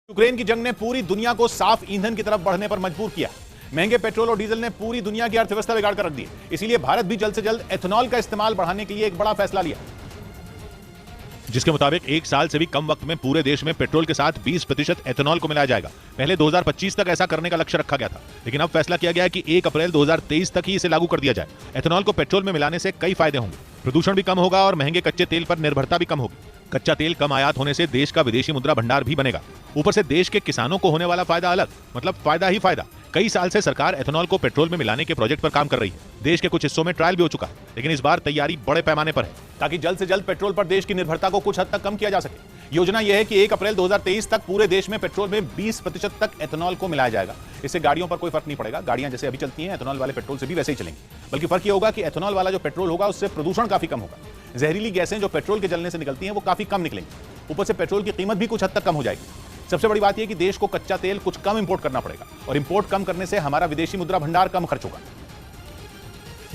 Ukraine की जंग ने पूरी दुनिया को साफ ईंधन की तरफ बढ़ने पर मजबूर किया। महंगे पेट्रोल और डीजल ने पूरी दुनिया की अर्थव्यवस्था बिगाड़ कर रख दी। इसीलिए भारत भी जल्द से जल्द एथेनॉल का इस्तेमाल बढ़ाने के लिए एक बड़ा फैसला लिया, जिसके मुताबिक एक साल से भी कम वक्त में पूरे देश में पेट्रोल के साथ 20% एथेनॉल को मिलाया जाएगा। पहले 2025 तक ऐसा करने का लक्ष्य रखा गया था, लेकिन अब फैसला किया गया है कि 1 अप्रैल 2023 तक ही इसे लागू कर दिया जाए। एथेनॉल को पेट्रोल में मिलाने से कई फायदे होंगे। प्रदूषण भी कम होगा और महंगे कच्चे तेल पर निर्भरता भी कम होगी। कच्चा तेल कम आयात होने से देश का विदेशी मुद्रा भंडार भी बनेगा। ऊपर से देश के किसानों को होने वाला फायदा अलग, मतलब फायदा ही फायदा। कई साल से सरकार एथेनॉल को पेट्रोल में मिलाने के प्रोजेक्ट पर काम कर रही है। देश के कुछ हिस्सों में ट्रायल भी हो चुका है, लेकिन इस बार तैयारी बड़े पैमाने पर है ताकि जल्द से जल्द पेट्रोल पर देश की निर्भरता को कुछ हद तक कम किया जा सके। योजना यह है कि 1 अप्रैल 2023 तक पूरे देश में पेट्रोल में 20% तक एथेनॉल को मिलाया जाएगा। इससे गाड़ियों पर कोई फर्क नहीं पड़ेगा। गाड़ियां जैसे अभी चलती हैं एथेनॉल वाले पेट्रोल से भी वैसे ही चलेंगी, बल्कि फर्क यह होगा कि एथेनॉल वाला जो पेट्रोल होगा उससे प्रदूषण काफी कम होगा। जहरीली गैसें जो पेट्रोल के जलने से निकलती हैं वो काफी कम निकलेंगी। ऊपर से पेट्रोल की कीमत भी कुछ हद तक कम हो जाएगी। सबसे बड़ी बात यह कि देश को कच्चा तेल कुछ कम इंपोर्ट करना पड़ेगा और इंपोर्ट कम करने से हमारा विदेशी मुद्रा भंडार कम खर्च होगा।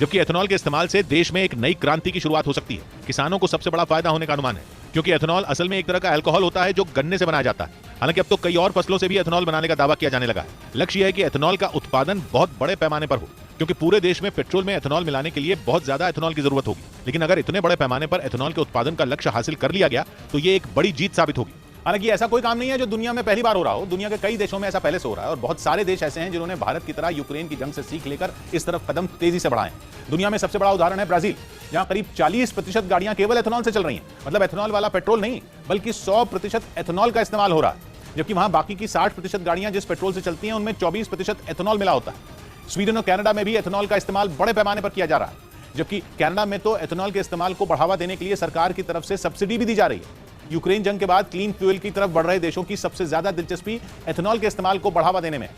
जबकि एथेनॉल के इस्तेमाल से देश में एक नई क्रांति की शुरुआत हो सकती है। किसानों को सबसे बड़ा फायदा होने का अनुमान है, क्योंकि एथेनॉल असल में एक तरह का अल्कोहल होता है जो गन्ने से बनाया जाता है। हालांकि अब तो कई और फसलों से भी एथेनॉल बनाने का दावा किया जाने लगा है। लक्ष्य यह है कि एथेनॉल का उत्पादन बहुत बड़े पैमाने पर हो, क्योंकि पूरे देश में पेट्रोल में एथेनॉल मिलाने के लिए बहुत ज्यादा एथेनॉल की जरूरत होगी। लेकिन अगर इतने बड़े पैमाने पर एथेनॉल के उत्पादन का लक्ष्य हासिल कर लिया गया तो ये एक बड़ी जीत साबित होगी। हालांकि ऐसा कोई काम नहीं है जो दुनिया में पहली बार हो रहा हो। दुनिया के कई देशों में ऐसा पहले से हो रहा है और बहुत सारे देश ऐसे हैं जिन्होंने भारत की तरह यूक्रेन की जंग से सीख लेकर इस तरफ कदम तेजी से बढ़ाए। दुनिया में सबसे बड़ा उदाहरण है ब्राजील, जहां करीब 40% गाड़ियां केवल एथेनॉल से चल रही हैं। मतलब एथेनॉल वाला पेट्रोल नहीं, बल्कि 100% एथेनॉल का इस्तेमाल हो रहा है। जबकि वहां बाकी की 60% गाड़ियां जिस पेट्रोल से चलती हैं उनमें 24% एथेनॉल मिला होता है। स्वीडन और कनाडा में भी एथेनॉल का इस्तेमाल बड़े पैमाने पर किया जा रहा है, जबकि कनाडा में तो एथेनॉल के इस्तेमाल को बढ़ावा देने के लिए सरकार की तरफ से सब्सिडी भी दी जा रही है। यूक्रेन जंग के बाद क्लीन फ्यूल की तरफ बढ़ रहे देशों की सबसे ज्यादा दिलचस्पी एथेनॉल के इस्तेमाल को बढ़ावा देने में है।